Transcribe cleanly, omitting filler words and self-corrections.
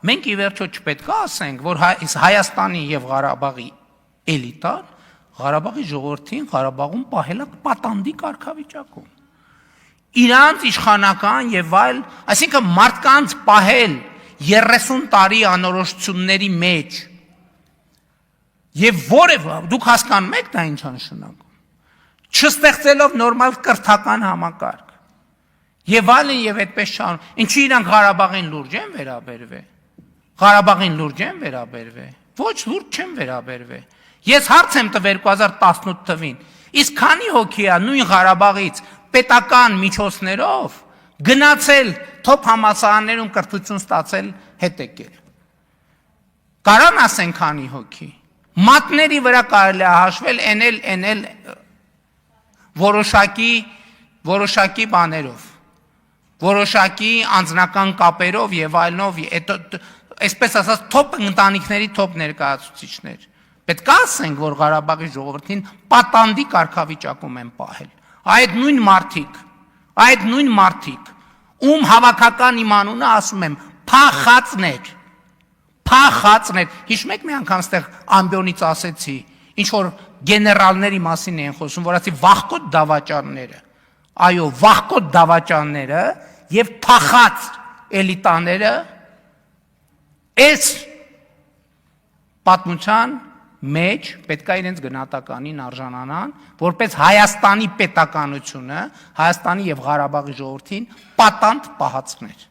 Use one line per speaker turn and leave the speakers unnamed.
մենք ի վերջո չպետք է ասենք, որ Հայաստանի եւ Ղարաբաղի էլիտան Ղարաբաղի ժողովրդին Ղարաբաղում պահել է պատանդի կարգավիճակում։ Իրանց իշխանական եւ այլ, այսինքն մարդկանց պահել 30 տարի անորոշությունների մեջ եւ որևէ դուք հասկանում եք դա ինչ է նշանակում, չստեղծելով նորմալ կրթական համակարգ եւ այլն եւ այդպես չան, ինչի իրանք Ղարաբաղին լուրջ են վերաբերվել, Ղարաբաղին լուրջ են վերաբերվել, ոչ լուրջ չեն վերաբերվել։ Ես հարց եմ տվել 2018 թվին, իսկ քանի հոգի է նույն Ղարաբաղից պետական միջոցներով գնացել թոփ համալսարաններում կրթություն ստացել հետ եկել։ Կարան ասեն քանի հոգի։ Մատների վրա կարելի է հաշվել էնել որոշակի բաներով, որոշակի անձնական կապերով եւ այլնով, այսպես ասած թոփ ընտանիքների թոփ ներկայացուցիչներ։ Պետք է ասենք, որ Ղարաբաղի ժողովրդին պատանդի կարգավիճակում են պահել։ Այդ նույն մարդիկ, ում հավաքական իմ անունը ասում եմ, փախածներ, հիշում եք մի անգամ ստեղ ամբիոնից ասեցի, ինչ որ գեներալների մասին են խոսում, որ ասի վախկոտ դավաճանները, այո, վախկոտ դավաճանները եւ փախած էլիտաները այս պատմության մեջ պետք է իրենց գնահատականին արժանանան, որպես Հայաստանի պետականությունը, Հայաստանի եւ Ղարաբաղի ժողովրդին պատանդ պահածներ։